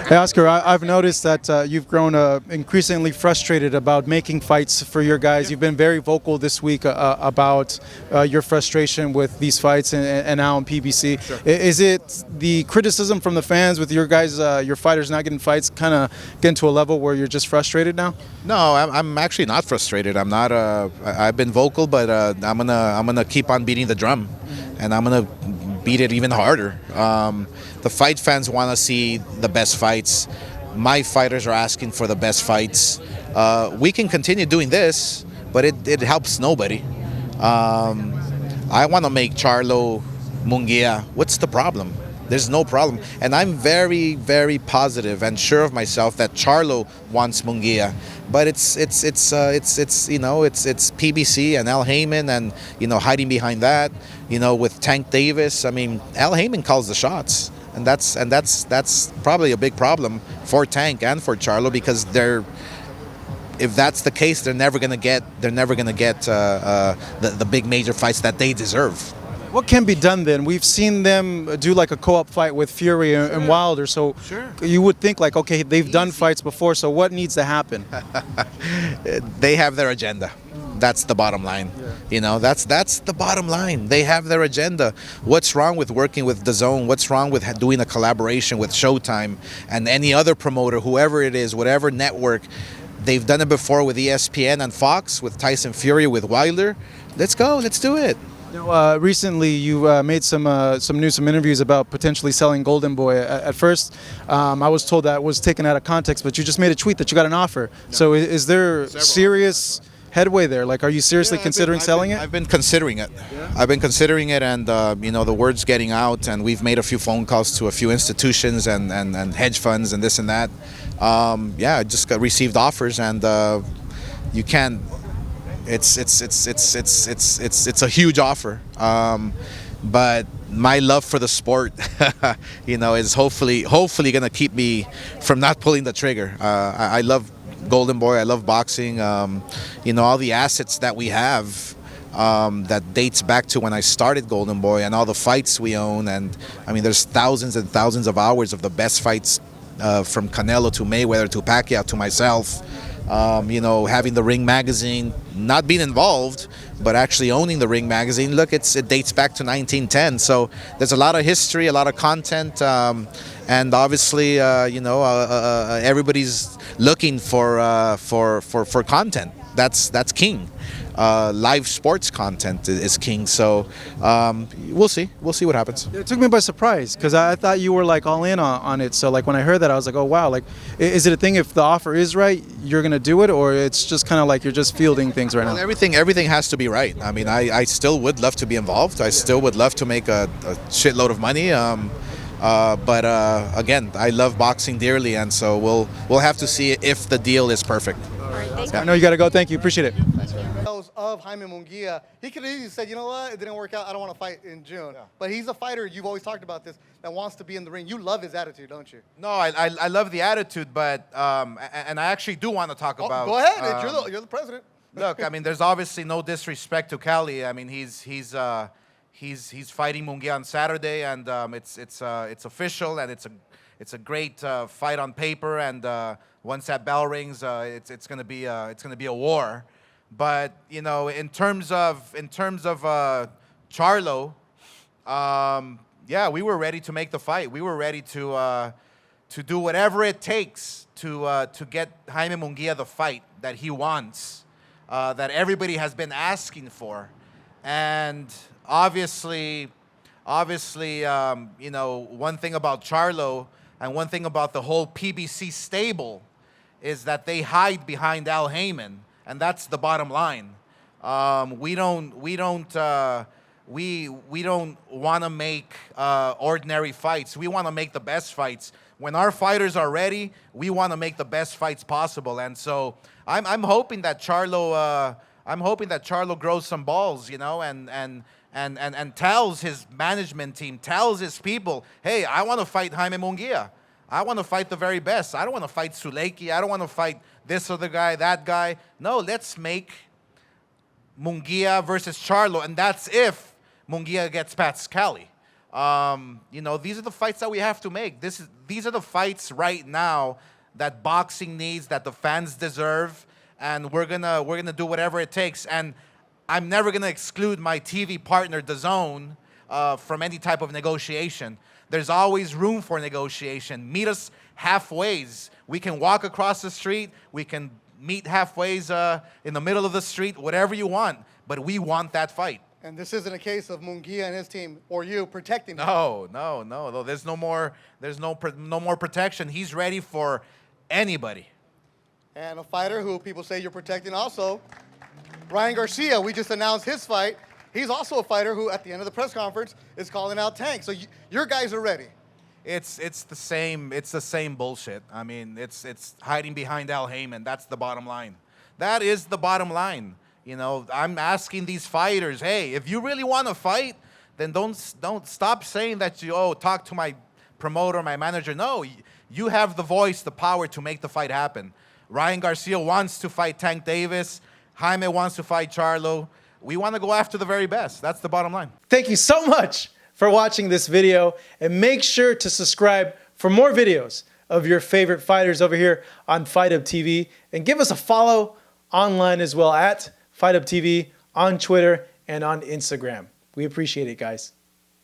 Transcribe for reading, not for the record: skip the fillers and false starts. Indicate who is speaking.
Speaker 1: Hey, Oscar, I've noticed that you've grown increasingly frustrated about making fights for your guys. You've been very vocal this week about your frustration with these fights and now on PBC.
Speaker 2: Sure.
Speaker 1: Is it the criticism from the fans with your guys, your fighters not getting fights, kind of getting to a level where you're just frustrated now?
Speaker 2: No, I'm actually not frustrated. I'm not. I've been vocal, but I'm gonna keep on beating the drum, and I'm gonna beat it even harder. The fight fans want to see the best fights. My fighters are asking for the best fights. We can continue doing this, but it helps nobody. I want to make Charlo Munguia. What's the problem? There's no problem, and I'm very, very positive and sure of myself that Charlo wants Munguia, but it's PBC and Al Haymon and hiding behind that, with Tank Davis. I mean, Al Haymon calls the shots, and that's probably a big problem for Tank and for Charlo because if that's the case, they're never gonna get the big major fights that they deserve.
Speaker 1: What can be done then? We've seen them do like a co-op fight with Fury and Wilder, so you would think like, okay, they've done fights before, so what needs to happen?
Speaker 2: They have their agenda. That's the bottom line. That's the bottom line. They have their agenda. What's wrong with working with DAZN? What's wrong with doing a collaboration with Showtime and any other promoter, whoever it is, whatever network? They've done it before with ESPN and Fox, with Tyson Fury, with Wilder. Let's go. Let's do it.
Speaker 1: Recently, you made some interviews about potentially selling Golden Boy. At first, I was told that was taken out of context, but you just made a tweet that you got an offer. No. So is there serious headway there? Like, are you seriously considering selling it?
Speaker 2: I've been considering it. Yeah. I've been considering it, and the word's getting out, and we've made a few phone calls to a few institutions and hedge funds and this and that. I just received offers, and you can't. It's a huge offer, but my love for the sport, is hopefully gonna keep me from not pulling the trigger. I love Golden Boy. I love boxing. All the assets that we have that dates back to when I started Golden Boy, and all the fights we own. And I mean, there's thousands and thousands of hours of the best fights from Canelo to Mayweather to Pacquiao to myself. Having the Ring magazine, not being involved, but actually owning the Ring magazine. Look, it dates back to 1910. So there's a lot of history, a lot of content, and obviously, everybody's looking for content. That's king. Live sports content is king. So we'll see what happens.
Speaker 1: It took me by surprise because I thought you were like all in on it. So like when I heard that, I was like, oh wow, like is it a thing if the offer is right, you're gonna do it, or it's just kind of like you're just fielding things right now?
Speaker 2: Everything has to be right. I mean, I still would love to be involved. I still would love to make a shitload of money. But again, I love boxing dearly, and so we'll have to see if the deal is perfect.
Speaker 1: I know you got to go. Thank you. Appreciate it.
Speaker 3: Of Haymon Munguia, he could have easily said, you know what, it didn't work out, I don't want to fight in June. Yeah. But he's a fighter, you've always talked about this, that wants to be in the ring. You love his attitude, don't you?
Speaker 2: No, I love the attitude, but, and I actually do want to talk about...
Speaker 3: Go ahead, you're the president.
Speaker 2: Look, I mean, there's obviously no disrespect to Cali. I mean, he's fighting Munguia on Saturday, and it's official, and it's a great fight on paper, and once that bell rings, it's gonna be a war. But in terms of Charlo, we were ready to make the fight. We were ready to do whatever it takes to get Haymon Munguia the fight that he wants, that everybody has been asking for, and obviously, one thing about Charlo and one thing about the whole PBC stable is that they hide behind Al Haymon. And that's the bottom line. We don't want to make ordinary fights. We want to make the best fights. When our fighters are ready, we want to make the best fights possible. And so I'm hoping that Charlo grows some balls, and tells his management team, tells his people, hey, I want to fight Haymon Munguia. I want to fight the very best. I don't want to fight Suleiki. I don't want to fight this other guy, that guy. No, let's make Munguia versus Charlo, and that's if Munguia gets past Cali. You know, these are the fights that we have to make. These are the fights right now that boxing needs, that the fans deserve, and we're gonna do whatever it takes. And I'm never gonna exclude my TV partner, DAZN, from any type of negotiation. There's always room for negotiation. Meet us halfways. We can walk across the street. We can meet halfways in the middle of the street, whatever you want. But we want that fight.
Speaker 3: And this isn't a case of Munguia and his team or you protecting him.
Speaker 2: No. There's no more protection. He's ready for anybody.
Speaker 3: And a fighter who people say you're protecting also, Ryan Garcia. We just announced his fight. He's also a fighter who, at the end of the press conference, is calling out Tank. So your guys are ready.
Speaker 2: It's the same bullshit. I mean, it's hiding behind Al Haymon. That's the bottom line. That is the bottom line. You know, I'm asking these fighters, hey, if you really want to fight, then don't stop saying that talk to my promoter, my manager. No, you have the voice, the power to make the fight happen. Ryan Garcia wants to fight Tank Davis. Jaime wants to fight Charlo. We want to go after the very best. That's the bottom line.
Speaker 1: Thank you so much for watching this video, and make sure to subscribe for more videos of your favorite fighters over here on Fight Up TV, and give us a follow online as well at Fight Up TV on Twitter and on Instagram. We appreciate it, guys.